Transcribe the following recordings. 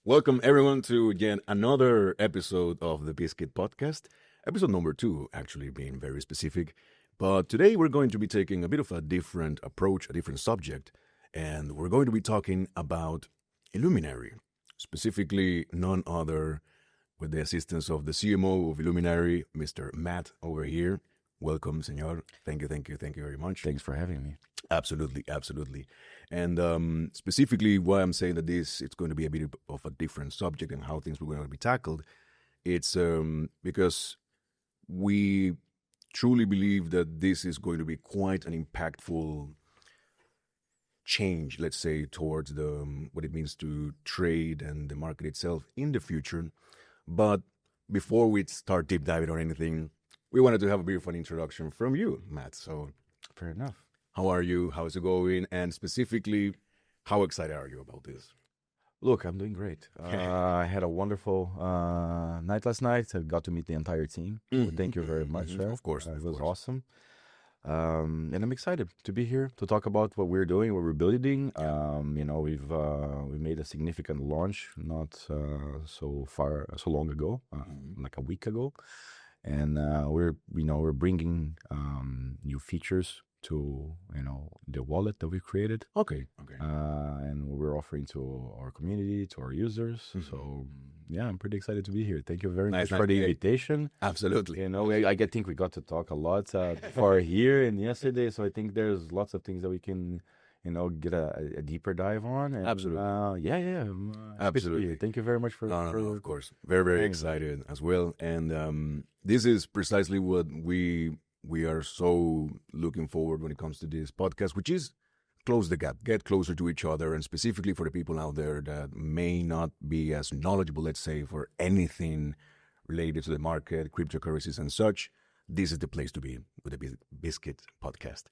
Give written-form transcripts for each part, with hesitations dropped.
Welcome everyone to again another episode of the Biscuit Podcast. Episode number 2, actually being very specific. But today we're going to be taking a bit of a different approach, a different subject, and we're going to be talking about Illuminary, specifically none other with the assistance of the CMO of Illuminary, Mr. Matt over here. Welcome, Senor. Thank you very much. Thanks for having me. Absolutely. And specifically why I'm saying that it's going to be a bit of a different subject and how things were going to be tackled. It's because we truly believe that this is going to be quite an impactful change, let's say, towards what it means to trade and the market itself in the future. But before we start deep diving on anything, we wanted to have a bit of an introduction from you, Matt. So, fair enough. How are you? How's it going? And specifically, how excited are you about this? Look, I'm doing great. I had a wonderful night last night. I got to meet the entire team. So thank you very much. Of course. It was awesome. And I'm excited to be here to talk about what we're doing, what we're building. We made a significant launch not so long ago, like a week ago. And we're bringing new features to the wallet that we created. Okay. And we're offering to our community, to our users. So yeah, I'm pretty excited to be here. Thank you very much for the invitation. Absolutely. I think we got to talk a lot for here and yesterday. So I think there's lots of things that we can get a deeper dive on. And, Absolutely. Absolutely. Thank you very much for. No, of course. Very excited as well. And this is precisely what we are so looking forward when it comes to this podcast, which is close the gap, get closer to each other, and specifically for the people out there that may not be as knowledgeable, let's say, for anything related to the market, cryptocurrencies and such. This is the place to be with the Biscuit Podcast.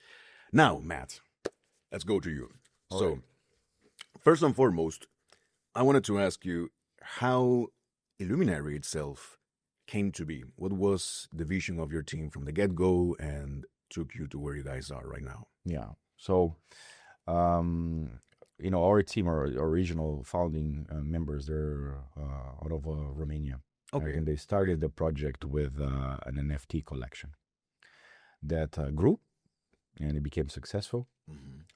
Now, Matt, let's go to you. First and foremost, I wanted to ask you how Illuminary itself came to be. What was the vision of your team from the get-go and took you to where you guys are right now? Yeah. So, our team, our original founding members, they're out of Romania. Okay. And they started the project with an NFT collection that grew and it became successful.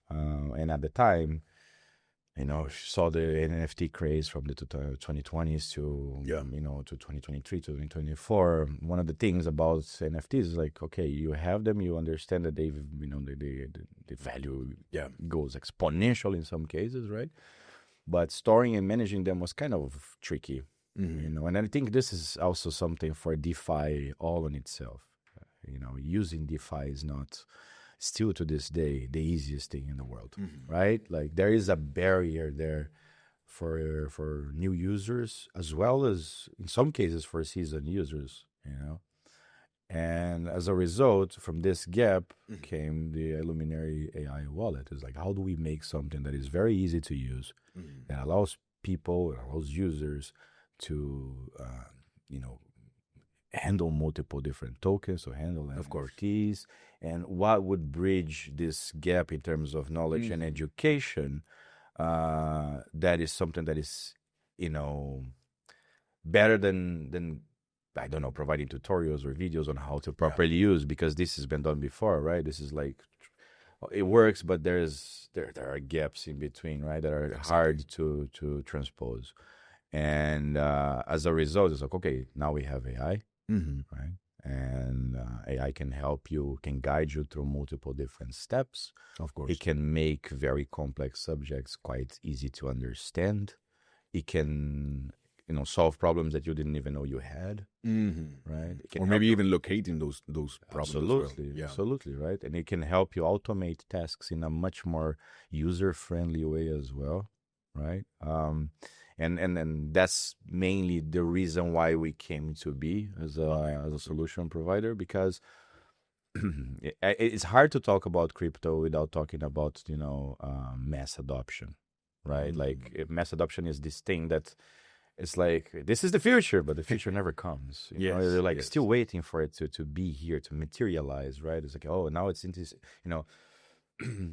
And at the time, saw the NFT craze from the 2020s to, to 2023, to 2024. One of the things about NFTs is like, okay, you have them, you understand that the value goes exponential in some cases, right? But storing and managing them was kind of tricky, and I think this is also something for DeFi all on itself. Using DeFi is not still to this day the easiest thing in the world, right? Like there is a barrier there for new users as well as in some cases for seasoned users, And as a result, from this gap came the IluminaryAI wallet. It's like, how do we make something that is very easy to use, that allows users to, handle multiple different tokens, so handle NFTs, and what would bridge this gap in terms of knowledge and education. That is something that is, better than I don't know, providing tutorials or videos on how to properly use, because this has been done before, right? This is like, it works, but there are gaps in between, right? That are hard to transpose. And as a result, it's like, okay, now we have AI. Right? And AI can help you, can guide you through multiple different steps. Of course. It can make very complex subjects quite easy to understand. It can, solve problems that you didn't even know you had. Right? Or maybe even locating those problems. Absolutely. As well. Absolutely, right? And it can help you automate tasks in a much more user-friendly way as well, right? And that's mainly the reason why we came to be as a solution provider, because it's hard to talk about crypto without talking about mass adoption, right? Like mass adoption is this thing that it's like, this is the future, but the future never comes. They're like still waiting for it to be here, to materialize, right? It's like, oh, now it's into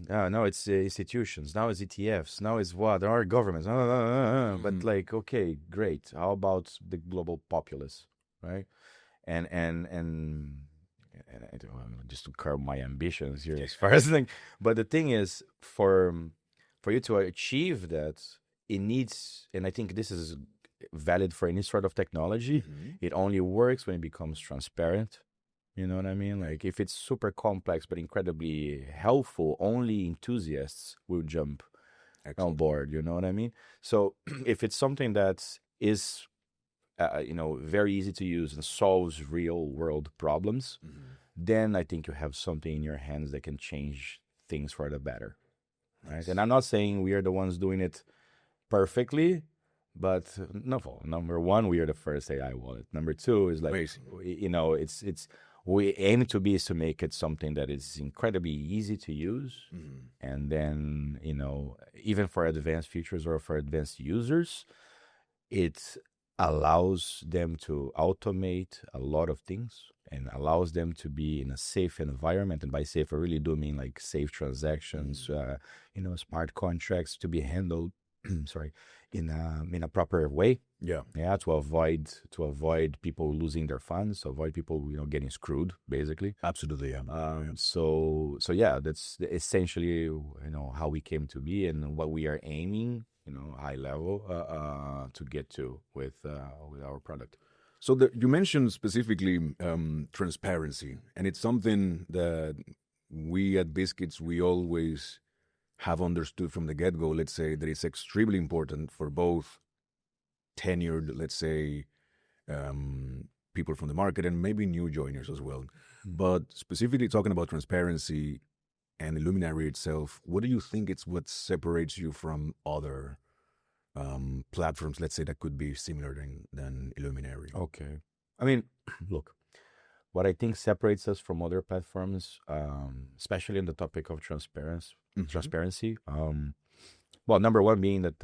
now it's institutions, now it's ETFs, now it's what? There are governments. But like, okay, great. How about the global populace, right? And I don't, just to curb my ambitions here as far as like, but the thing is, for you to achieve that, it needs, and I think this is valid for any sort of technology. It only works when it becomes transparent. You know what I mean? Like, if it's super complex but incredibly helpful, only enthusiasts will jump on board. You know what I mean? So if it's something that is very easy to use and solves real world problems, then I think you have something in your hands that can change things for the better. Right? And I'm not saying we are the ones doing it perfectly, but number one, we are the first AI wallet. Number two is like, it's we aim to be is to make it something that is incredibly easy to use. And then, even for advanced features or for advanced users, it allows them to automate a lot of things and allows them to be in a safe environment. And by safe, I really do mean like safe transactions, smart contracts to be handled, in a proper way. To avoid people losing their funds, to avoid people getting screwed, basically. Absolutely. So yeah, that's essentially how we came to be and what we are aiming, high level, to get to with our product. So you mentioned specifically transparency, and it's something that we at Bizcuits, we always have understood from the get-go, let's say, that it's extremely important for both tenured, let's say, people from the market and maybe new joiners as well. But specifically talking about transparency and Illuminary itself, what do you think it's what separates you from other platforms, let's say, that could be similar than Illuminary? Okay. I mean, look, what I think separates us from other platforms, especially in the topic of transparency. Well, number one being that,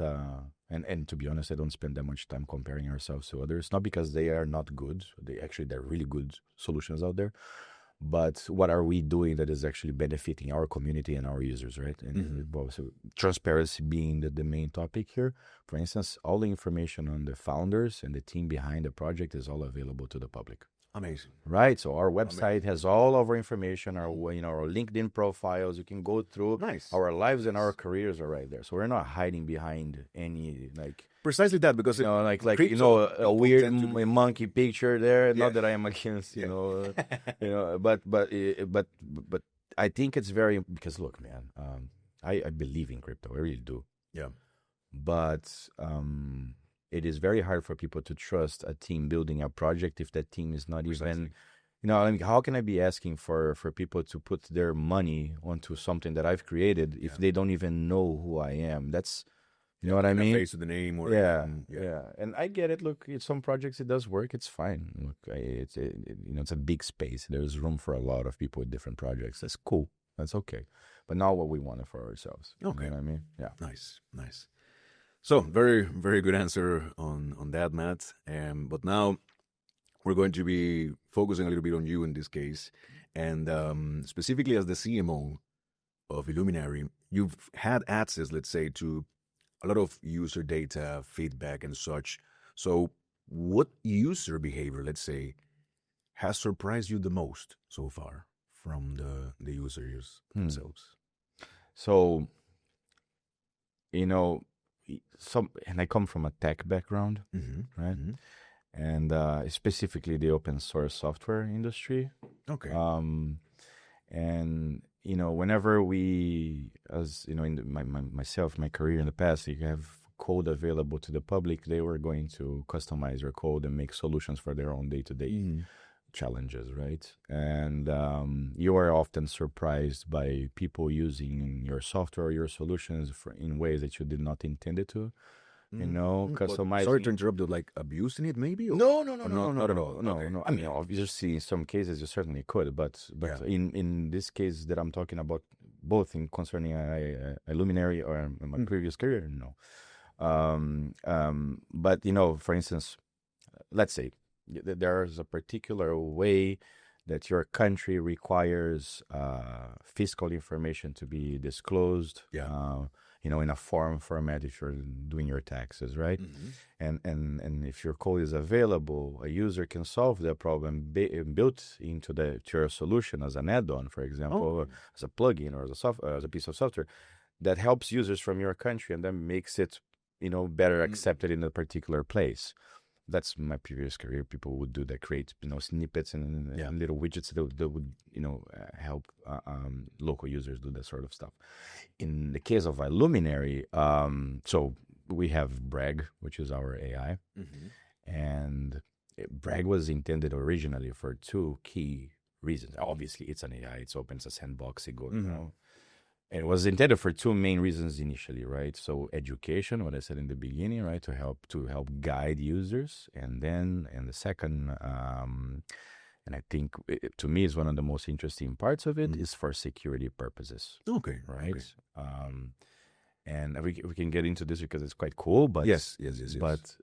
and to be honest, I don't spend that much time comparing ourselves to others, not because they are not good. They're really good solutions out there. But what are we doing that is actually benefiting our community and our users, right? And so transparency being the main topic here. For instance, all the information on the founders and the team behind the project is all available to the public. Amazing. Right. So our website has all of our information, our LinkedIn profiles. You can go through. Our lives and our careers are right there. So we're not hiding behind any precisely that, because a weird monkey picture there. Not that I am against but I think it's very, because look, man, I believe in crypto. I really do. Yeah. But it is very hard for people to trust a team building a project if that team is not even, how can I be asking for people to put their money onto something that I've created if they don't even know who I am? That's, what I mean? Face of the name, or yeah. And I get it. Look, in some projects it does work. It's fine. Look, it's a big space. There's room for a lot of people with different projects. That's cool. That's okay. But not what we wanted for ourselves. Okay. You know what I mean? Yeah. Nice. So very, very good answer on that, Matt. But now we're going to be focusing a little bit on you in this case. And specifically as the CMO of Illuminary, you've had access, let's say, to a lot of user data, feedback and such. So what user behavior, let's say, has surprised you the most so far from the users themselves? So, and I come from a tech background, right? And specifically the open source software industry. Okay. And whenever we, as in my career in the past, you have code available to the public, they were going to customize their code and make solutions for their own day-to-day challenges, right? And you are often surprised by people using your software or your solutions in ways that you did not intend it to. Customizing. Sorry to interrupt, like abusing it maybe? No, not at all. No. I mean, obviously, in some cases you certainly could, but in this case that I'm talking about, both in concerning Illuminary or my previous career, no. But for instance, let's say there's a particular way that your country requires fiscal information to be disclosed. Yeah. In a form format if you're doing your taxes, right? And if your code is available, a user can solve the problem built into to your solution as an add-on, for example, or as a plugin or as a piece of software that helps users from your country and then makes it, better accepted in a particular place. That's my previous career. People would do that, create snippets and little widgets that would help local users do that sort of stuff. In the case of Illuminary, so we have Bragg, which is our AI, and Bragg was intended originally for two key reasons. Obviously, it's an AI; it's open, it's a sandbox. And it was intended for two main reasons initially, right? So education, what I said in the beginning, right, to help guide users, and the second, and I think to me is one of the most interesting parts of it is for security purposes. Okay. Right. Okay. And we can get into this because it's quite cool, but yes. But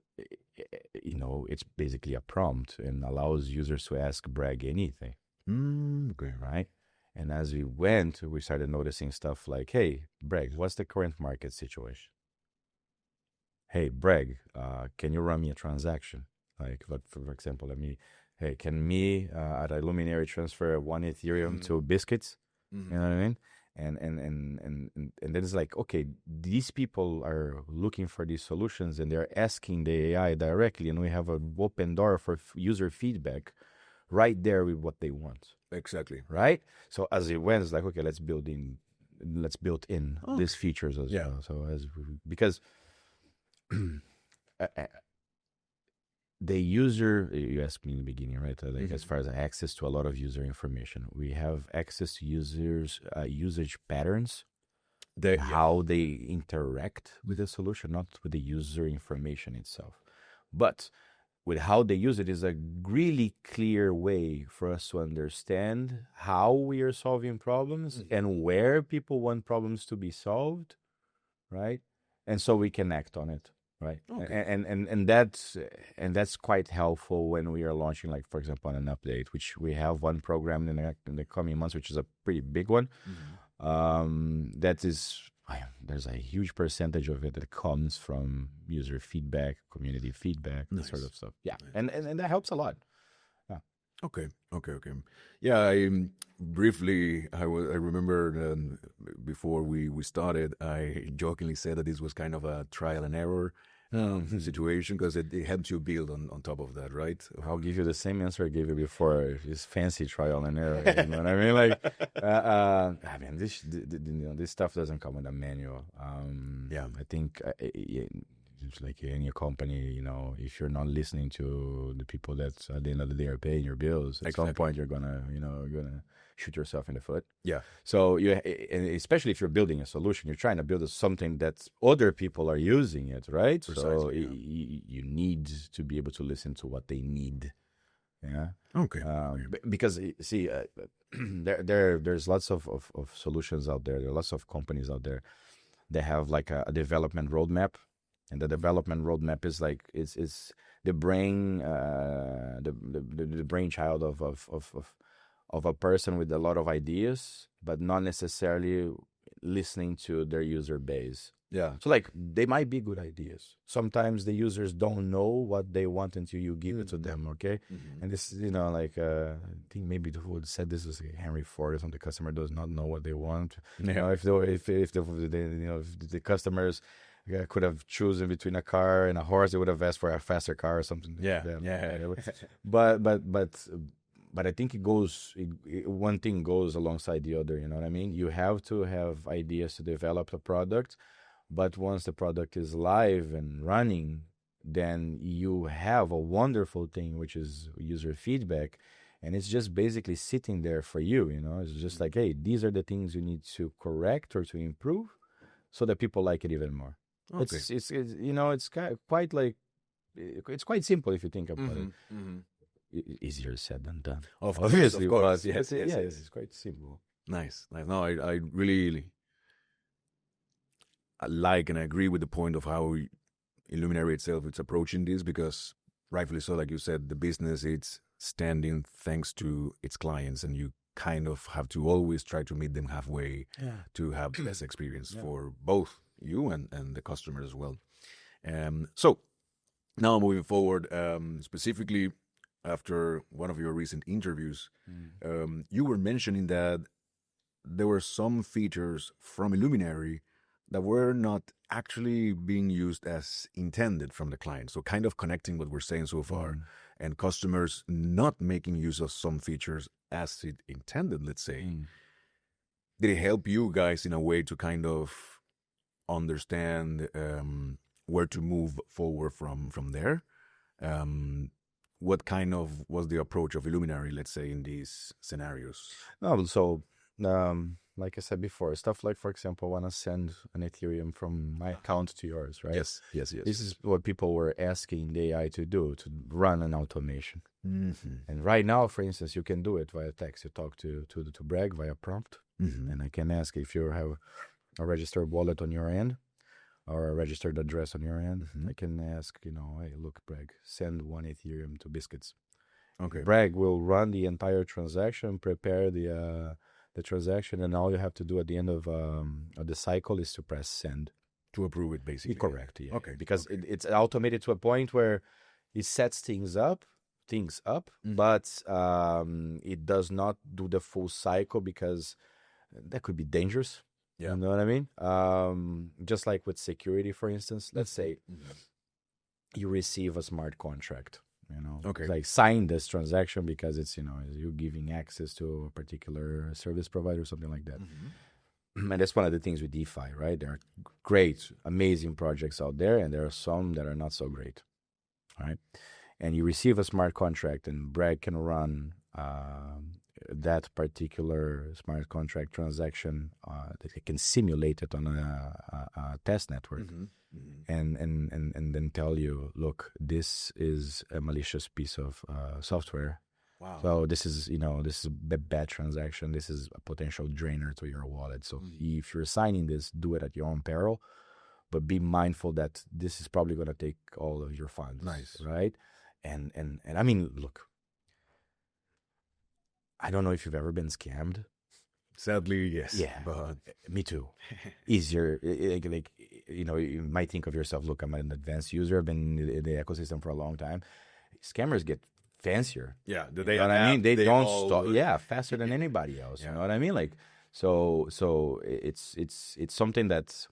it's basically a prompt and allows users to ask Bragg anything. Okay. Right. And as we went, we started noticing stuff like, hey, Bragg, what's the current market situation? Hey, Bragg, can you run me a transaction? Like, for example, can me at Illuminary transfer 1 Ethereum to Bizcuits? You know what I mean? And then it's like, okay, these people are looking for these solutions and they're asking the AI directly, and we have an open door for user feedback right there with what they want. Exactly. Right? So as it went, it's like, okay, let's build in these features as well. So because the user, you asked me in the beginning, right? Like as far as access to a lot of user information, we have access to users' usage patterns, how they interact with the solution, not with the user information itself, but with how they use it is a really clear way for us to understand how we are solving problems and where people want problems to be solved, right? And so we can act on it, right? Okay. And that's quite helpful when we are launching, like, for example, on an update, which we have one program in the coming months, which is a pretty big one. That is, there's a huge percentage of it that comes from user feedback, community feedback, that sort of stuff. Yeah, nice. and that helps a lot. Yeah. Okay. Yeah, I briefly, I remember before we started, I jokingly said that this was kind of a trial and error situation because it helps you build on top of that, right? I'll give you the same answer I gave you before. It's fancy trial and error. You know what I mean? Like, this stuff doesn't come with a manual. I think it's like any company, if you're not listening to the people that at the end of the day are paying your bills, at some point you're gonna shoot yourself in the foot. Yeah. So and especially if you're building a solution, you're trying to build something that other people are using it, right? Precisely, so you need to be able to listen to what they need. Yeah. Okay. Because see, there's lots of solutions out there. There are lots of companies out there that have like a development roadmap, and the development roadmap is like it's the brainchild of a person with a lot of ideas, but not necessarily listening to their user base. Yeah. So like they might be good ideas. Sometimes the users don't know what they want until you give it to them. Okay. And this, I think maybe the who said this was Henry Ford or something. The customer does not know what they want. If the customers could have chosen between a car and a horse, they would have asked for a faster car or something. Yeah. But I think one thing goes alongside the other, you know what I mean? You have to have ideas to develop a product, but once the product is live and running, then you have a wonderful thing, which is user feedback, and it's just basically sitting there for you, It's just like, hey, these are the things you need to correct or to improve so that people like it even more. Okay. It's quite like, it's quite simple if you think about it. Easier said than done. Obviously, of course. Yes, it's quite simple. Nice. No, I really like and I agree with the point of how Illuminary itself is approaching this, because rightfully so, like you said, the business, it's standing thanks to its clients, and you kind of have to always try to meet them halfway to have the best experience for both you and the customer as well. So now moving forward, specifically after one of your recent interviews, you were mentioning that there were some features from Illuminary that were not actually being used as intended from the client. So kind of connecting what we're saying so far, and customers not making use of some features as it intended, let's say. Did it help you guys in a way to kind of understand where to move forward from there? What kind of was the approach of Illuminary, let's say, in these scenarios? No, so like I said before, stuff like, for example, I want to send an Ethereum from my account to yours, right? Yes. This is what people were asking the AI to do, to run an automation. And right now, for instance, you can do it via text. You talk to Bragg via prompt, and I can ask if you have a registered wallet on your end or a registered address on your end. I can ask, hey, look, Bragg, send 1 Ethereum to Bizcuits. Okay. Bragg will run the entire transaction, prepare the transaction, and all you have to do at the end of the cycle is to press send. To approve it, basically. Correct, yeah. Okay. Because it's automated to a point where it sets things up, but it does not do the full cycle because that could be dangerous. Yeah. You know what I mean? Just like with security, for instance, let's say you receive a smart contract. Okay. Like sign this transaction because it's, you giving access to a particular service provider, something like that. And that's one of the things with DeFi, right? There are great, amazing projects out there, and there are some that are not so great, right? And you receive a smart contract, and Bragg can run that particular smart contract transaction. That it can simulate it on a test network. And then tell you, look, this is a malicious piece of software. Wow. So this is a bad transaction. This is a potential drainer to your wallet. So if you're signing this, do it at your own peril, but be mindful that this is probably going to take all of your funds. Nice. Right? And I mean, look, I don't know if you've ever been scammed. Sadly, yes. Yeah, but me too. Easier, you might think of yourself, look, I'm an advanced user. I've been in the ecosystem for a long time. Scammers get fancier. Yeah, you know what I mean? They don't stop. Yeah, faster than anybody else. You know what I mean? Like, so it's something that,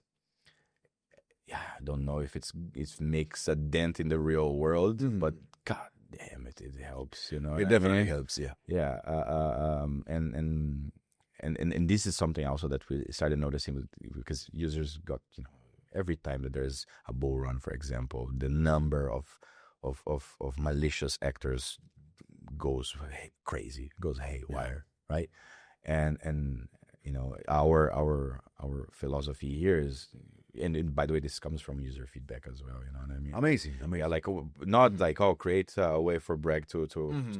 I don't know if it makes a dent in the real world, but God damn it helps. It definitely helps. Yeah. Yeah. And this is something also that we started noticing because users got, every time that there's a bull run, for example, the number of malicious actors goes crazy, goes haywire, right? And our philosophy here is, and by the way, this comes from user feedback as well. You know what I mean? Amazing. Yeah, like not like create a way for Bragg to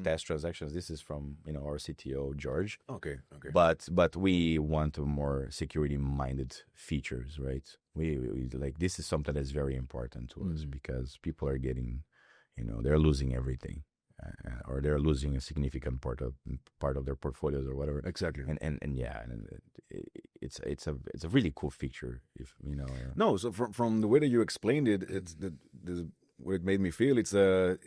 test transactions. This is from our CTO George. Okay. But we want a more security minded features, right? We like, this is something that's very important to us because people are getting, they're losing everything. Or they're losing a significant part of their portfolios or whatever. Exactly. And it's a really cool feature. If No, so from the way that you explained it, it's what it made me feel. It's a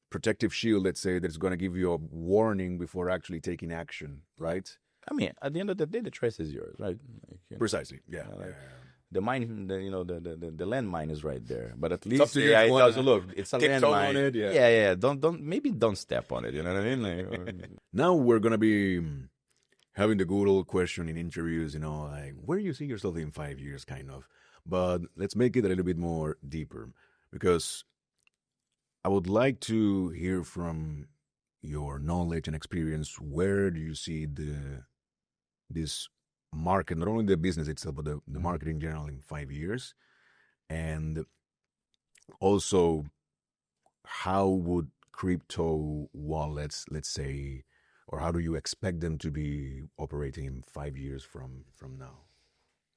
protective shield. Let's say that's going to give you a warning before actually taking action, right? I mean, at the end of the day, the choice is yours, right? Precisely. Yeah. The mine, the landmine is right there, but at It's least up to you AI if you wanna tells you, look, it's a tiptoe landmine. on it, Yeah. Don't step on it. You know what I mean? Like, now we're gonna be having the good old question in interviews, like where do you see yourself in 5 years, kind of. But let's make it a little bit more deeper, because I would like to hear from your knowledge and experience. Where do you see this market, not only the business itself, but the market in general in 5 years? And also, how would crypto wallets, let's say, or how do you expect them to be operating in 5 years from now?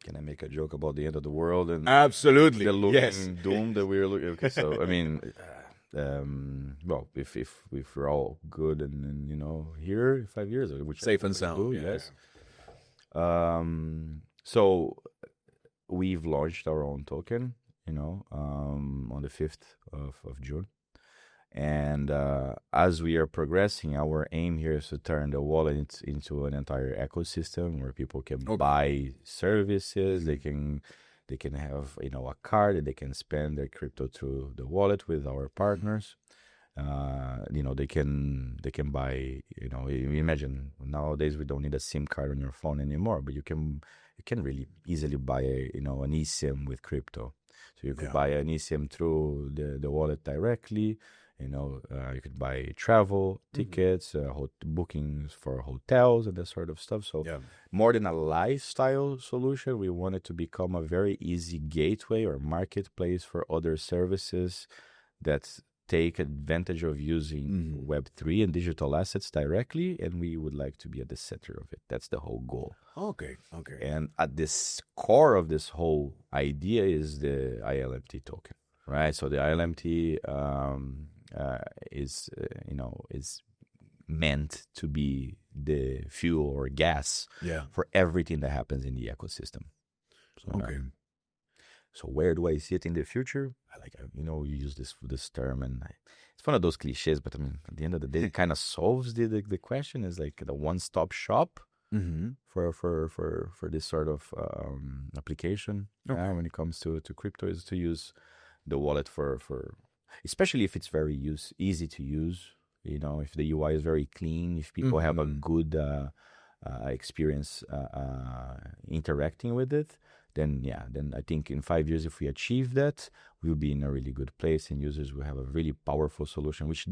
Can I make a joke about the end of the world and Absolutely, the looming yes. doom that we're looking? Okay, so I mean, well, if we're all good and here 5 years, which Safe and sound. yes. So we've launched our own token, on the 5th of June. And as we are progressing, our aim here is to turn the wallet into an entire ecosystem where people can buy services. They can have a card that they can spend their crypto through the wallet with our partners. They can buy. Imagine nowadays we don't need a SIM card on your phone anymore, but you can really easily buy an eSIM with crypto. So you could buy an eSIM through the wallet directly. You could buy travel tickets, bookings for hotels and that sort of stuff. So more than a lifestyle solution, we want it to become a very easy gateway or marketplace for other services that take advantage of using Web3 and digital assets directly. And we would like to be at the center of it. That's the whole goal. Okay. And at this core of this whole idea is the ILMT token, right? So the ILMT is meant to be the fuel or gas for everything that happens in the ecosystem. So, so where do I see it in the future? You use this term, and it's one of those cliches, but I mean, at the end of the day, it kind of solves the question. Is like the one-stop shop for this sort of application. When it comes to crypto, is to use the wallet for especially if it's very easy to use. If the UI is very clean, if people have a good experience interacting with it, then I think in 5 years, if we achieve that, we'll be in a really good place, and users will have a really powerful solution, which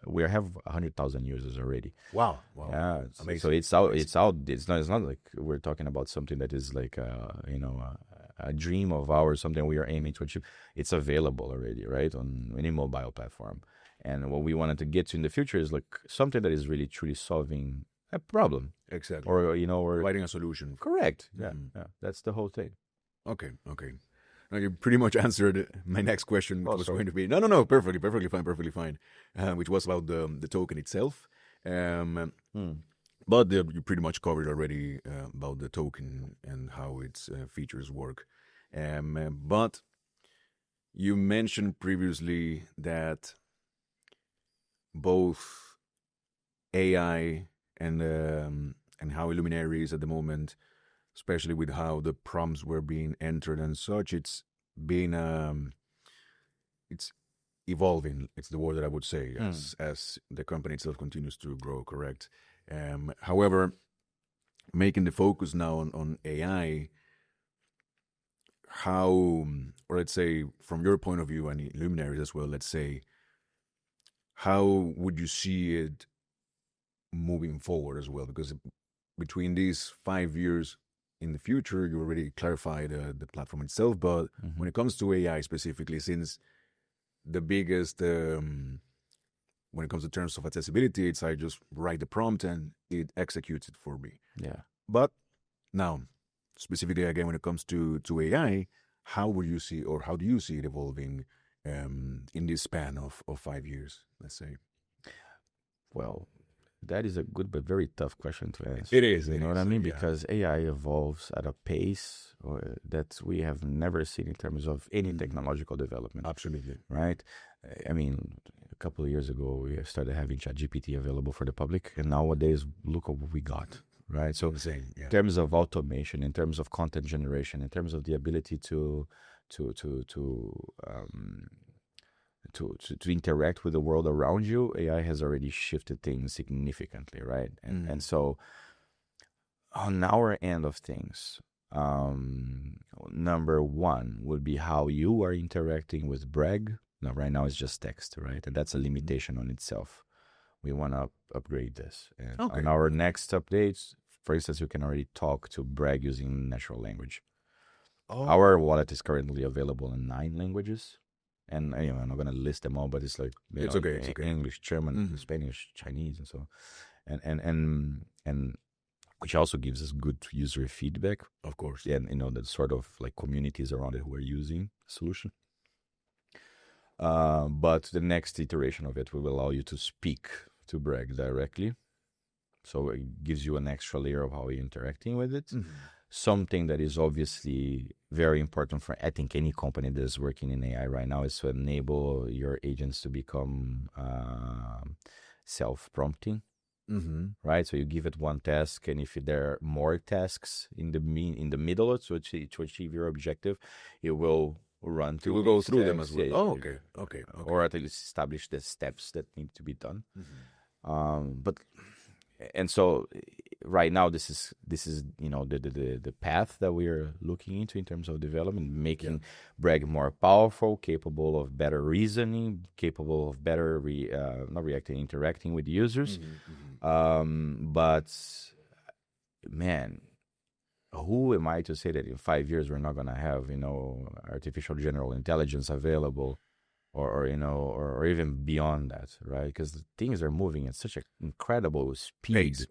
we have 100,000 users already. Wow. Yeah, amazing. So it's out. It's not like we're talking about something that is like a dream of ours, something we are aiming to achieve. It's available already, right, on any mobile platform. And what we wanted to get to in the future is like something that is really truly solving a problem. Exactly. Or providing a solution. Correct. Yeah. That's the whole thing. Okay. Now you pretty much answered my next question, which was going to be no, perfectly fine, which was about the token itself. But you pretty much covered already about the token and how its features work. But you mentioned previously that both AI and how Illuminary is at the moment, especially with how the prompts were being entered and such, it's been it's evolving. It's the word that I would say as the company itself continues to grow. Correct. However, making the focus now on AI, how, or let's say from your point of view and Illuminaries as well, let's say, how would you see it moving forward as well? Because between these 5 years in the future, you already clarified the platform itself, but when it comes to AI specifically, since the biggest, when it comes to terms of accessibility, it's I just write the prompt and it executes it for me. Yeah. But now, specifically again, when it comes to AI, how would you see, or how do you see it evolving in this span of 5 years, let's say? Well, that is a good but very tough question to answer. It is. You know what I mean? Because AI evolves at a pace that we have never seen in terms of any technological development. Absolutely. Right? I mean, a couple of years ago, we started having ChatGPT available for the public, and nowadays, look at what we got. Right? So in terms of automation, in terms of content generation, in terms of the ability to interact with the world around you, AI has already shifted things significantly, right? And so on our end of things, number one would be how you are interacting with Bragg. Now, right now it's just text, right? And that's a limitation on itself. We want to upgrade this. And on our next updates, for instance, you can already talk to Bragg using natural language. Our wallet is currently available in 9 languages. And I'm not going to list them all, but it's like it's okay. English, German, Spanish, Chinese, and so on. And which also gives us good user feedback, of course. And the sort of like communities around it who are using the solution. But the next iteration of it will allow you to speak to Bragg directly. So it gives you an extra layer of how you're interacting with it. Something that is obviously very important for, I think, any company that is working in AI right now is to enable your agents to become self-prompting. Right, so you give it one task, and if there are more tasks in the middle to achieve your objective, it will run through. It will go through them as well. Yeah, oh, okay. Or at least establish the steps that need to be done. And so right now this is the path that we're looking into in terms of development, making Bragg more powerful, capable of better reasoning, capable of better not reacting, interacting with users. But man, who am I to say that in 5 years we're not going to have artificial general intelligence available? Or even beyond that, right? Because things are moving at such an incredible speed. Pace.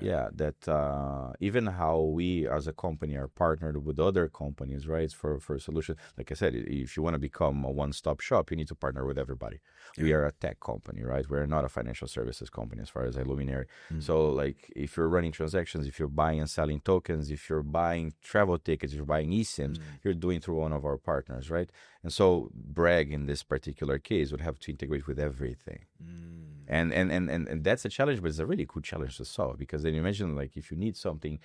Yeah. That even how we as a company are partnered with other companies, right? For solutions. Like I said, if you want to become a one-stop shop, you need to partner with everybody. Yeah. We are a tech company, right? We're not a financial services company as far as Illuminary. So like if you're running transactions, if you're buying and selling tokens, if you're buying travel tickets, if you're buying eSIMs, you're doing through one of our partners, right? And so Bragg in this particular case would have to integrate with everything. And that's a challenge, but it's a really cool challenge to solve, because then you imagine, like, if you need something,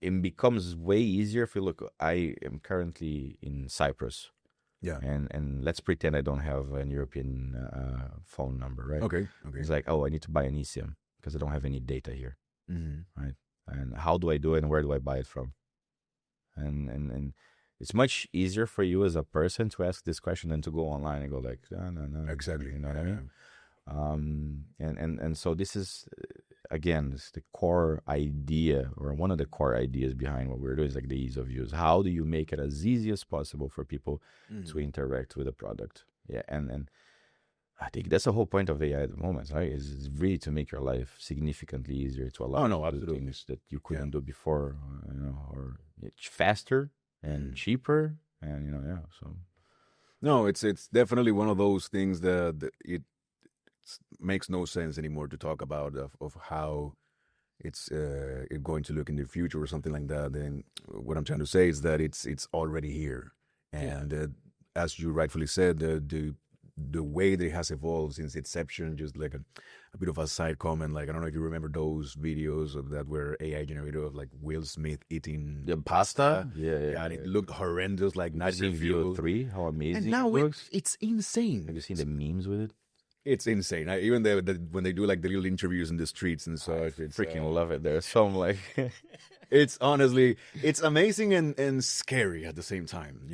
it becomes way easier. If you look, I am currently in Cyprus. Yeah. And let's pretend I don't have an European phone number, right? Okay. It's like, oh, I need to buy an eSIM because I don't have any data here. Right? And how do I do it, and where do I buy it from? And it's much easier for you as a person to ask this question than to go online and go like, no. Exactly. You know what I mean? And so this is, again, this is the core idea, or one of the core ideas behind what we're doing, is like the ease of use. How do you make it as easy as possible for people to interact with the product? Yeah, and I think that's the whole point of AI at the moment, right? Is really to make your life significantly easier, to allow you to do things that you couldn't do before, or it's faster and cheaper, and so. No, it's definitely one of those things that it makes no sense anymore to talk about of how it's going to look in the future or something like that. And what I'm trying to say is that it's already here, and as you rightfully said, the way that it has evolved since inception, just like a bit of a side comment, like, I don't know if you remember those videos of that were AI generated of like Will Smith eating the pasta. Yeah, and it looked horrendous, like not in View 3. How amazing! And now it's insane. Have you seen the memes with it? It's insane. Even when they do like the little interviews in the streets and such, it's freaking love it. There's some like, it's honestly, it's amazing and scary at the same time.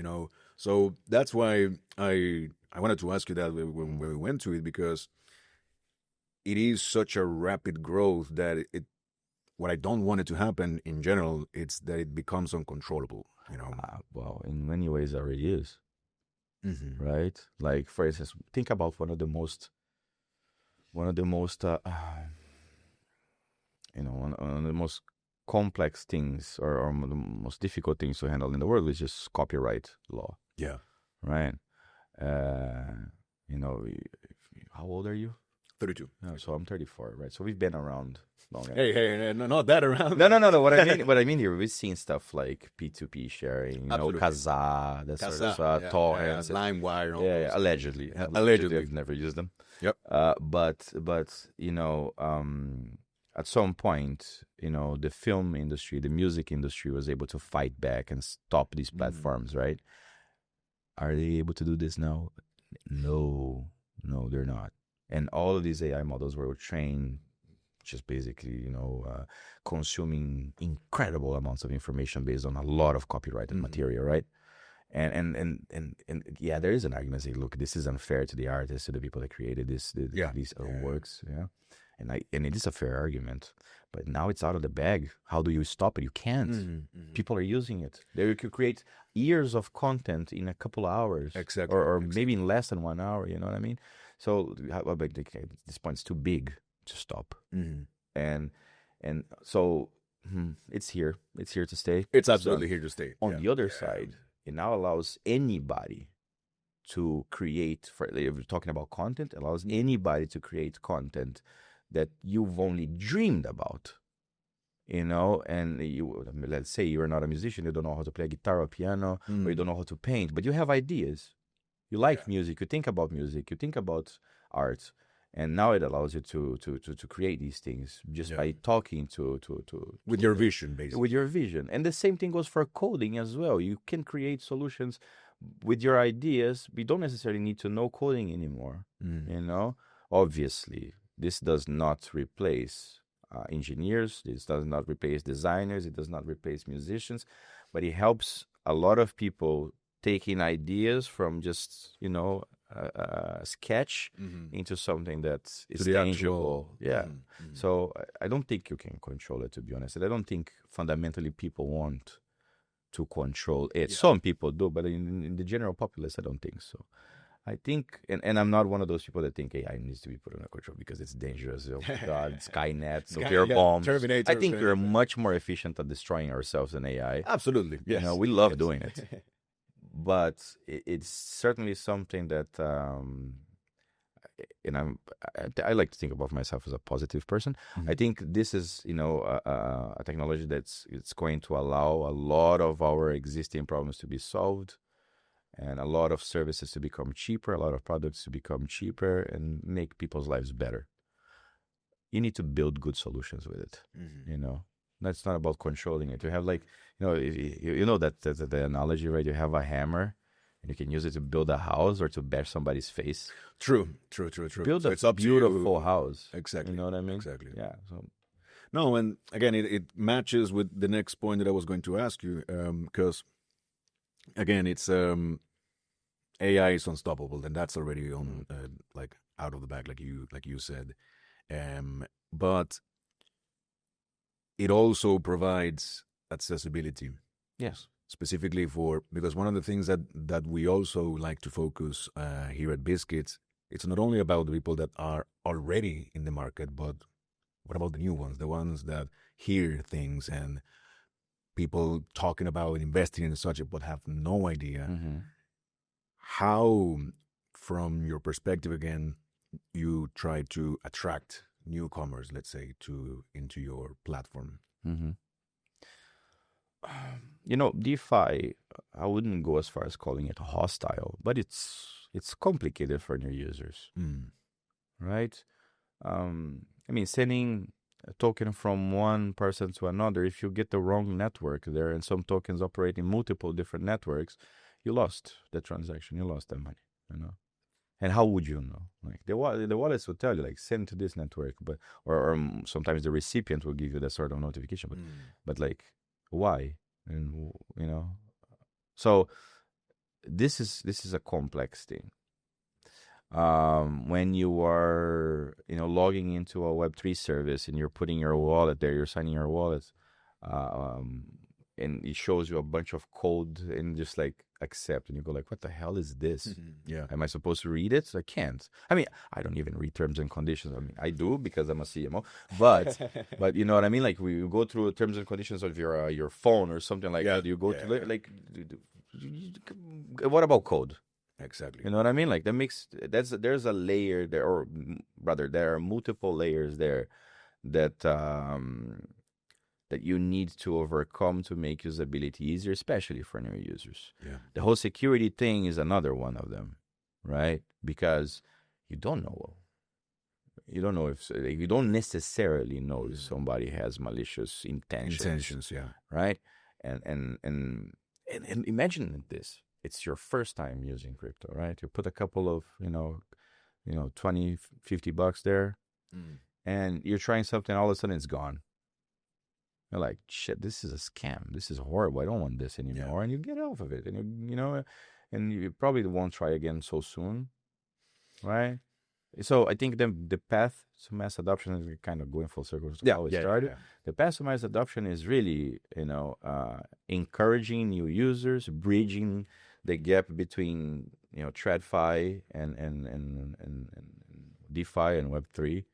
So that's why I wanted to ask you that when we went to it, because it is such a rapid growth that what I don't want it to happen in general, it's that it becomes uncontrollable. Well, in many ways, it already is. Right? Like, for instance, think about one of the most one of the complex things, or the most difficult things to handle in the world is just copyright law. Yeah. Right. How old are you? 32. So I'm 34, right? So we've been around long. Hey, no, not that around. No. What I mean here, we've seen stuff like P2P sharing, Kazaa, that sort of stuff, torrents, LimeWire. Yeah, allegedly. I've never used them. Yep. But at some point, the film industry, the music industry was able to fight back and stop these platforms, right? Are they able to do this now? No, they're not. And all of these AI models were trained just basically, consuming incredible amounts of information based on a lot of copyrighted material, right? And yeah, there is an argument saying, look, this is unfair to the artists, to the people that created these works, and it is a fair argument. But now it's out of the bag. How do you stop it? You can't. People are using it. They could create years of content in a couple of hours, exactly, or maybe in less than 1 hour. You know what I mean? So this point's too big to stop, and so it's here. It's here to stay. It's absolutely here to stay. On the other side, it now allows anybody to create, if we're talking about content, allows anybody to create content that you've only dreamed about, and let's say you're not a musician, you don't know how to play a guitar or piano, or you don't know how to paint, but you have ideas. You like music, you think about music, you think about art, and now it allows you to create these things just by talking with your vision, basically. With your vision. And the same thing goes for coding as well. You can create solutions with your ideas. We don't necessarily need to know coding anymore. Obviously, this does not replace engineers. This does not replace designers. It does not replace musicians, but it helps a lot of people taking ideas from just, a sketch into something that is tangible. So I don't think you can control it, to be honest. And I don't think fundamentally people want to control it. Some people do, but in the general populace, I don't think so. I think, and I'm not one of those people that think AI needs to be put under control because it's dangerous. Oh God, Skynet, nuclear bombs. Terminator. I think we're much more efficient at destroying ourselves than AI. Absolutely, yes. We love doing it. But it's certainly something that, I like to think about myself as a positive person. I think this is, a technology it's going to allow a lot of our existing problems to be solved, and a lot of services to become cheaper, a lot of products to become cheaper, and make people's lives better. You need to build good solutions with it, That's not about controlling it. You have that the analogy, right? You have a hammer, and you can use it to build a house or to bash somebody's face. True. Build a beautiful house. Exactly. You know what I mean? Exactly. Yeah. So. No, and again, it matches with the next point that I was going to ask you, because again, it's AI is unstoppable, and that's already on out of the bag, like you said, but it also provides accessibility. Yes. Specifically because one of the things that we also like to focus here at Bizcuits, it's not only about the people that are already in the market, but what about the new ones, the ones that hear things and people talking about investing in such, but have no idea. How, from your perspective again, you try to attract newcomers, let's say, into your platform? DeFi, I wouldn't go as far as calling it hostile, but it's complicated for new users, right? Sending a token from one person to another, if you get the wrong network there and some tokens operate in multiple different networks, you lost the transaction, you lost that money, And how would you know? Like the wallets will tell you, like, send to this network, but or sometimes the recipient will give you that sort of notification, but like, why? And so this is a complex thing. When you are logging into a Web3 service and you're putting your wallet there, you're signing your wallet, and it shows you a bunch of code and just like accept, and you go like, what the hell is this? Am I supposed to read it? I can't. I don't even read terms and conditions. I do because I'm a CMO, but you know what I mean? Like we go through terms and conditions of your phone or something like that. You go to like, what about code? Exactly. You know what I mean? Like there's a layer there, or rather there are multiple layers there that that you need to overcome to make usability easier, especially for new users. The whole security thing is another one of them, right? Because you don't know if you don't necessarily know if somebody has malicious intentions. Right? And imagine this. It's your first time using crypto, right? You put a couple of, 20, $50 there, and you're trying something, all of a sudden it's gone. You're like, shit, this is a scam. This is horrible. I don't want this anymore. And you get off of it. And and you probably won't try again so soon, right? So I think the path to mass adoption is kind of going full circle. How it started. The path to mass adoption is really, encouraging new users, bridging the gap between TradFi and DeFi and Web3,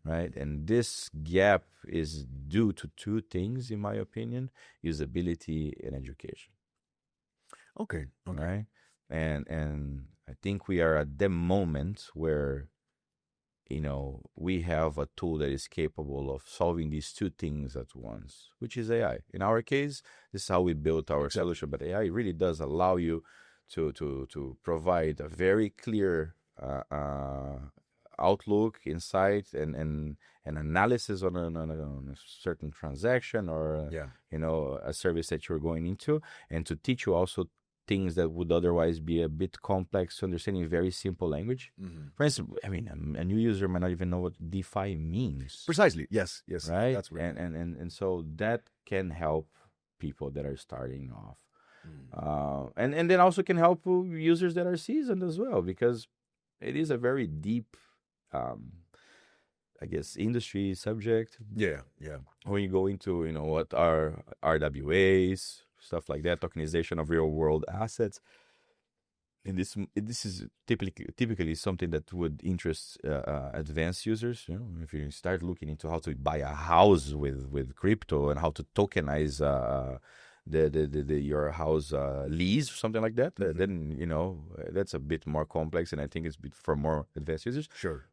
right? And this gap is due to two things, in my opinion: usability and education. Okay. Right? And I I think we are at the moment where, we have a tool that is capable of solving these two things at once, which is AI. In our case, this is how we built our solution. But AI really does allow you to provide a very clear outlook, insight, and analysis on a certain transaction or a service that you're going into, and to teach you also things that would otherwise be a bit complex to understand in very simple language. For instance, I mean, a new user might not even know what DeFi means. Precisely. Yes. Right. That's right. And so that can help people that are starting off. And then also can help users that are seasoned as well, because it is a very deep, I guess, industry subject. Yeah. When you go into, what are RWAs, stuff like that, tokenization of real world assets. And this is typically something that would interest advanced users. If you start looking into how to buy a house with crypto and how to tokenize your house lease or something like that, then that's a bit more complex, and I think it's a bit for more advanced users. Sure.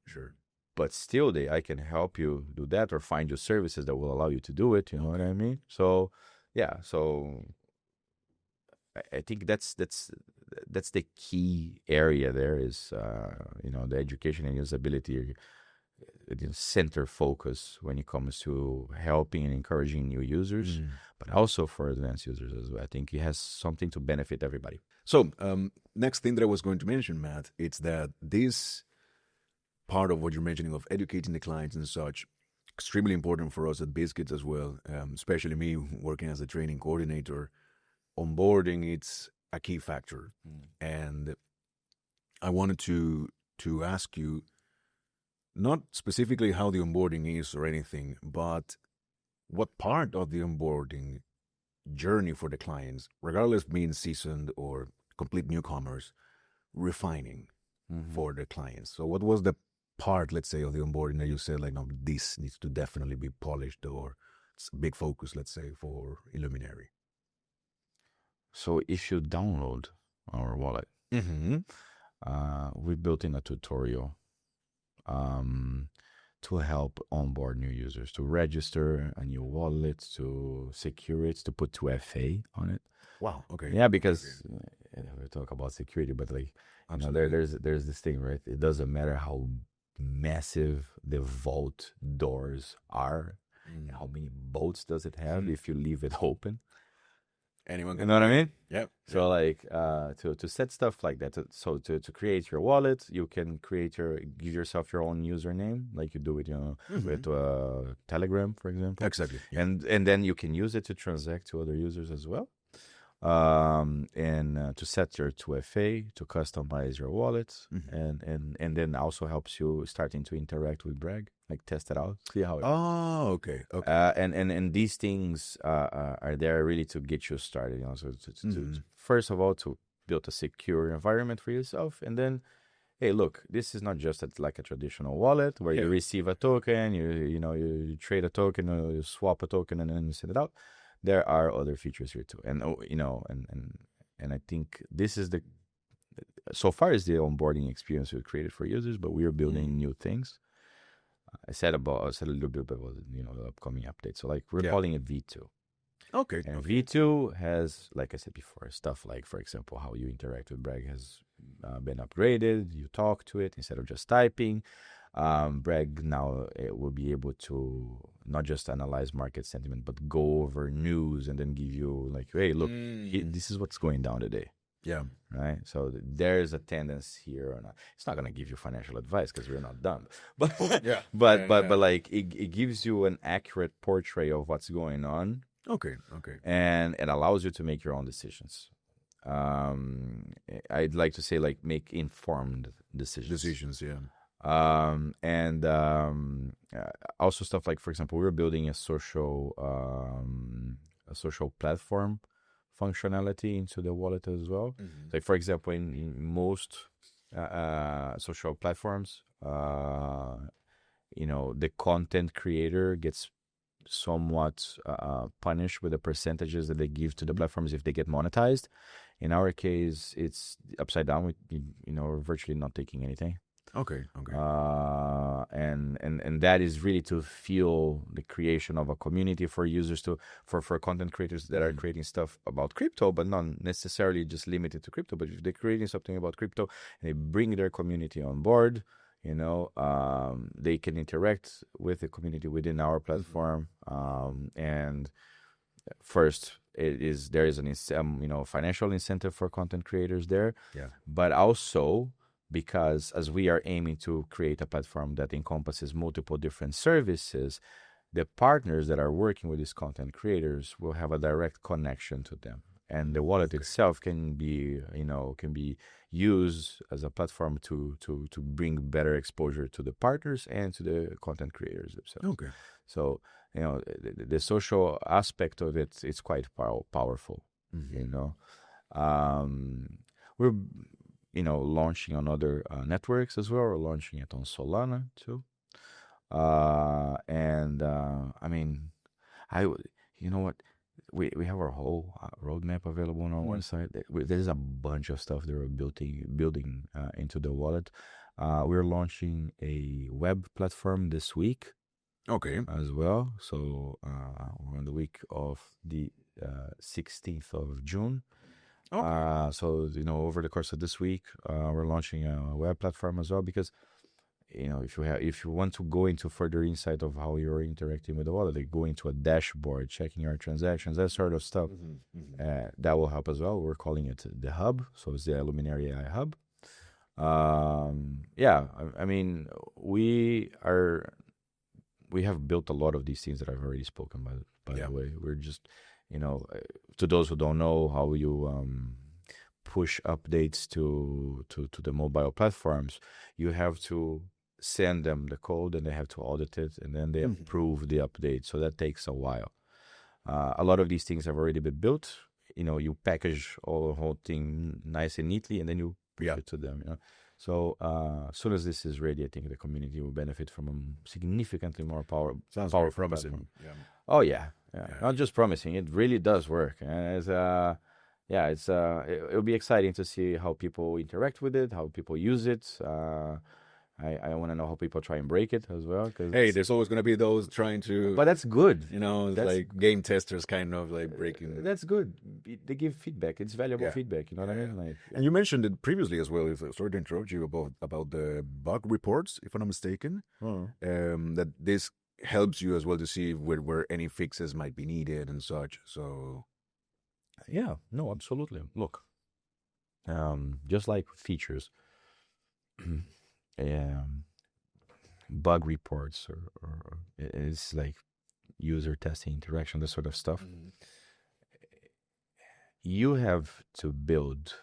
But still, I can help you do that or find you services that will allow you to do it. You know what I mean? So yeah, so I think that's the key area. There is the education and usability center focus when it comes to helping and encouraging new users, but also for advanced users as well. I think it has something to benefit everybody. So next thing that I was going to mention, Matt, it's that this part of what you're mentioning of educating the clients and such, extremely important for us at Bizcuits as well, especially me working as a training coordinator. Onboarding, it's a key factor. And I wanted to ask you, not specifically how the onboarding is or anything, but what part of the onboarding journey for the clients, regardless of being seasoned or complete newcomers, refining for the clients. So what was the part, let's say, of the onboarding that you said, like, no, this needs to definitely be polished, or it's a big focus, let's say, for Illuminary? So if you download our wallet, we built in a tutorial to help onboard new users, to register a new wallet, to secure it, to put 2FA on it. Wow. Okay. Yeah, because we talk about security, but there's this thing, right? It doesn't matter how massive the vault doors are, how many bolts does it have if you leave it open. Anyone can, you know what I mean? Yep. So to set stuff like that, to create your wallet, you can give yourself your own username, like you do with with Telegram, for example. Exactly. Yeah. And then you can use it to transact to other users as well. And to set your 2FA, to customize your wallet, and then also helps you starting to interact with Bragg, like test it out, see how it. Oh, okay. And these things are there really to get you started. So to first of all, to build a secure environment for yourself, and then, hey, look, this is not just like a traditional wallet where you receive a token, you trade a token, or you swap a token, and then you send it out. There are other features here too, and I think this is so far is the onboarding experience we've created for users, but we are building new things. I said a little bit about the upcoming update. So we're calling it V2. Okay. And V2 has, like I said before, stuff like, for example, how you interact with Bragg has been upgraded. You talk to it instead of just typing. Bragg now will be able to not just analyze market sentiment, but go over news and then give you like, hey, look, this is what's going down today. Yeah. Right. So there's a tendency here, or not. It's not going to give you financial advice because we're not done. But but like it gives you an accurate portrait of what's going on. Okay. And it allows you to make your own decisions. I'd like to say make informed decisions. Yeah. And also stuff like, for example, we're building a social platform functionality into the wallet as well. Like, for example, in most social platforms, the content creator gets somewhat punished with the percentages that they give to the platforms if they get monetized. In our case, it's upside down. We're virtually not taking anything. Okay. And that is really to fuel the creation of a community for users for content creators that are creating stuff about crypto, but not necessarily just limited to crypto. But if they're creating something about crypto and they bring their community on board, they can interact with the community within our platform. And first, there is an financial incentive for content creators there. Yeah. But also, because as we are aiming to create a platform that encompasses multiple different services, the partners that are working with these content creators will have a direct connection to them. And the wallet itself can be used as a platform to bring better exposure to the partners and to the content creators themselves. Okay. So, the social aspect of it is quite powerful. We're launching on other networks as well. We're launching it on Solana too. We have our whole roadmap available on our website. There's a bunch of stuff that we're building into the wallet. We're launching a web platform this week. Okay. As well. So we're on the week of the 16th of June. Okay. So over the course of this week, we're launching a web platform as well, because if you want to go into further insight of how you're interacting with the wallet, like go into a dashboard, checking your transactions, that sort of stuff, that will help as well. We're calling it the hub, so it's the IluminaryAI hub. We have built a lot of these things that I've already spoken about. By the way, we're just to those who don't know how you push updates to the mobile platforms, you have to send them the code and they have to audit it, and then they approve the update. So that takes a while. A lot of these things have already been built. You package the whole thing nice and neatly, and then you push it to them. So as soon as this is ready, I think the community will benefit from a significantly more powerful promising. platform. Yeah. Oh yeah. Not just promising; it really does work. And it'll be exciting to see how people interact with it, how people use it. I want to know how people try and break it as well. Hey, there's always going to be those trying to. But that's good. Like game testers kind of like breaking. That's good. They give feedback. It's valuable feedback. You know what I mean? And you mentioned it previously as well. Sorry to interrupt you about the bug reports, if I'm not mistaken. That this helps you as well to see where any fixes might be needed and such. So. Yeah. No. Absolutely. Look. Just like features. Bug reports or it's like user testing, interaction, this sort of stuff. You have to build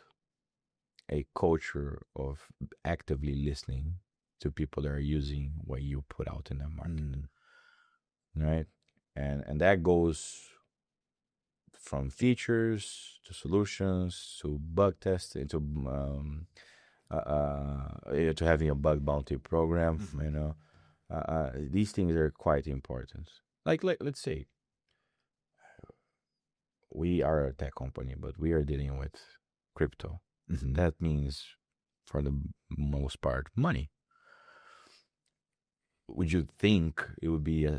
a culture of actively listening to people that are using what you put out in the market, right? And that goes from features to solutions to bug testing to having a bug bounty program. These things are quite important. Like let's say we are a tech company, but we are dealing with crypto. That means, for the most part, money. Would you think it would be a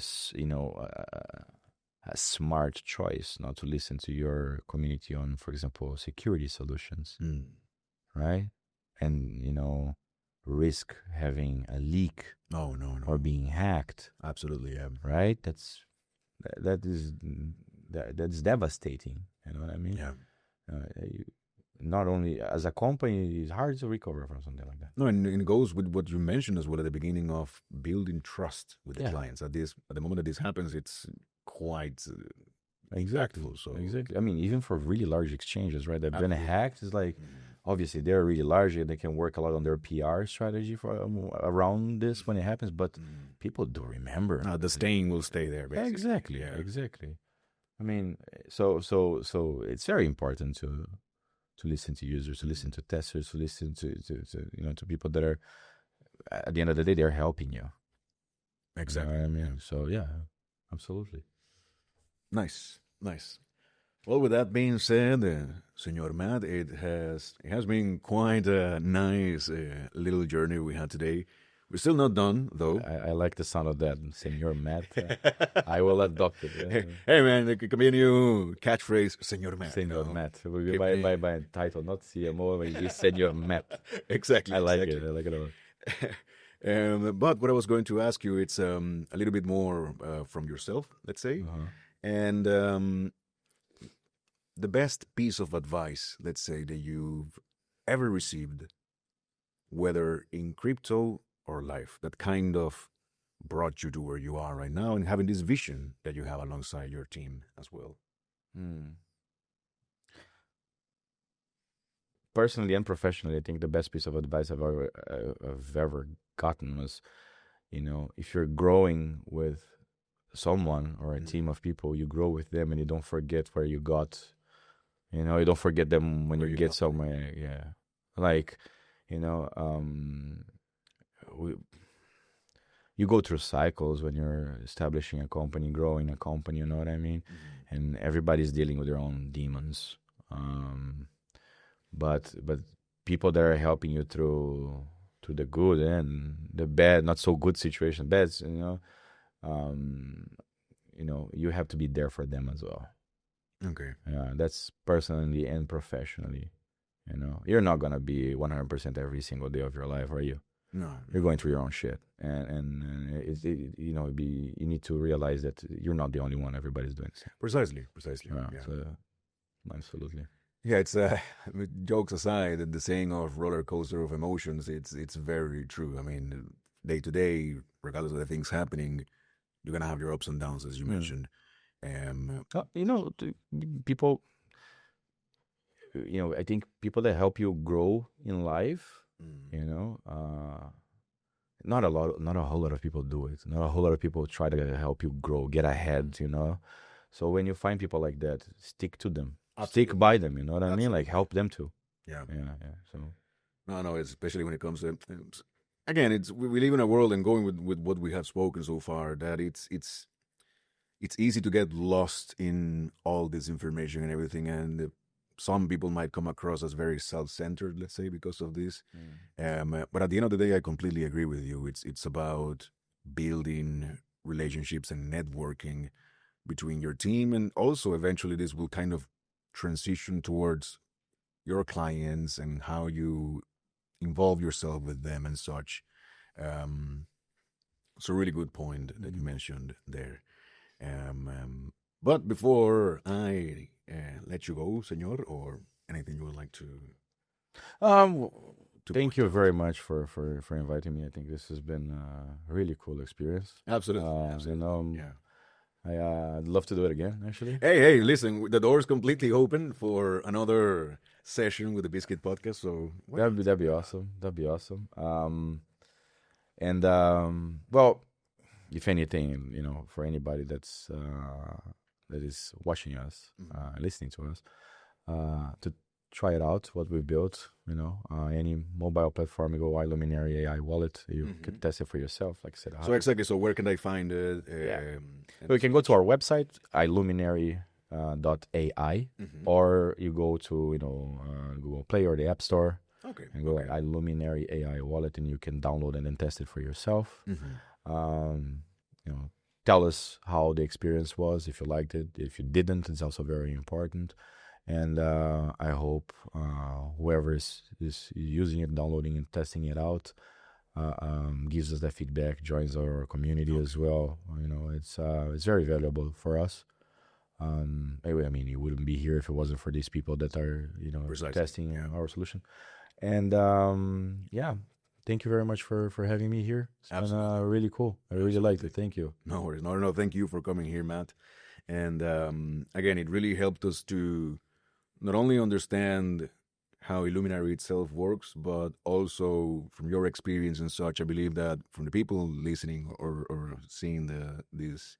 smart choice not to listen to your community on, for example, security solutions, right? And risk having a leak or being hacked. Absolutely, yeah. Right? That's devastating. You know what I mean? Yeah. Not only as a company, it's hard to recover from something like that. No, and it goes with what you mentioned as well at the beginning of building trust with the clients. At the moment that this happens, it's quite impactful. So exactly. I mean, even for really large exchanges, right? That have been hacked is like. Obviously, they're really large and they can work a lot on their PR strategy for around this when it happens. But people do remember. The stain will stay there, basically. Exactly, exactly. I mean, so it's very important to listen to users, to listen to testers, to listen to people that are, at the end of the day, they're helping you. Exactly. You know what I mean? So yeah. Absolutely. Nice, nice. Well, with that being said, Senor Matt, it has been quite a nice little journey we had today. We're still not done, though. I like the sound of that, Senor Matt. I will adopt it. Hey, man, it could be a new catchphrase, Senor Matt. Senor Matt. It will be Keep my title, not CMO, but it is Senor Matt. Exactly. I like exactly. it. I like it a lot. But what I was going to ask you, it's a little bit more from yourself, let's say, and the best piece of advice, let's say, that you've ever received, whether in crypto or life, that kind of brought you to where you are right now and having this vision that you have alongside your team as well. Personally and professionally, I think the best piece of advice I've ever gotten was, if you're growing with someone or a team of people, you grow with them and you don't forget where you got. You don't forget them when you get somewhere. Yeah, like, you go through cycles when you're establishing a company, growing a company. You know what I mean? And everybody's dealing with their own demons. But people that are helping you through the good and the bad, not so good situation, bad, you have to be there for them as well. Okay. Yeah, that's personally and professionally. You're not gonna be 100% every single day of your life, are you? No. You're going through your own shit, and you need to realize that you're not the only one. Everybody's doing the same. Precisely. Yeah. So, absolutely. Yeah, it's jokes aside, the saying of roller coaster of emotions, it's very true. I mean, day to day, regardless of the things happening, you're gonna have your ups and downs, as you mentioned. People, I think people that help you grow in life, not a whole lot of people do it. Not a whole lot of people try to help you grow, get ahead, So when you find people like that, stick to them. Absolutely. Stick by them, you know what I mean? Like, help them too. Yeah. So No, especially when it comes to, again, we live in a world, and going with what we have spoken so far, that it's easy to get lost in all this information and everything, and some people might come across as very self-centered, let's say, because of this. But at the end of the day, I completely agree with you. It's about building relationships and networking between your team, and also eventually this will kind of transition towards your clients and how you involve yourself with them and such. So really good point that you mentioned there. But before I let you go, Senor, or anything you would like to thank you very much for inviting me. I think this has been a really cool experience. Absolutely. I'd love to do it again, actually. Hey, listen, the door is completely open for another session with the Bizcuits podcast. So that'd be awesome. That'd be awesome. Well, if anything, for anybody that is watching us, listening to us, to try it out, what we built, any mobile platform, you go IluminaryAI wallet, you can test it for yourself, like I said. So exactly, so where can they find it? So you can go to our website, IluminaryAI, or you go to, Google Play or the App Store, and go IluminaryAI wallet, and you can download and then test it for yourself. Tell us how the experience was, if you liked it. If you didn't, it's also very important. And I hope whoever is using it, downloading and testing it out, gives us that feedback, joins our community as well. It's very valuable for us. Anyway, I mean, you wouldn't be here if it wasn't for these people that are, testing our solution. And thank you very much for having me here. It's been really cool. I really liked it. Thank you. No worries. No. Thank you for coming here, Matt. And again, it really helped us to not only understand how Illuminary itself works, but also from your experience and such. I believe that from the people listening or seeing this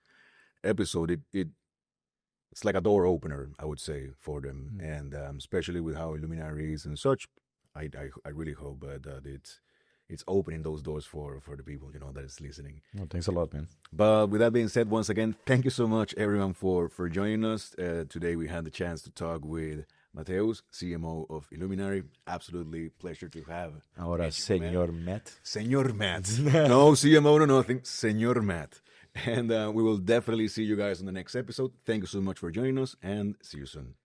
episode, it's like a door opener, I would say, for them. And especially with how Illuminary is and such, I really hope that it's opening those doors for the people, that is listening. Well, thanks a lot, man. But with that being said, once again, thank you so much, everyone, for joining us. Today we had the chance to talk with Matheus, CMO of Illuminary. Absolutely pleasure to have. Ahora, Senor Matt. Senor Matt. No CMO, no nothing. Senor Matt. And we will definitely see you guys on the next episode. Thank you so much for joining us, and see you soon.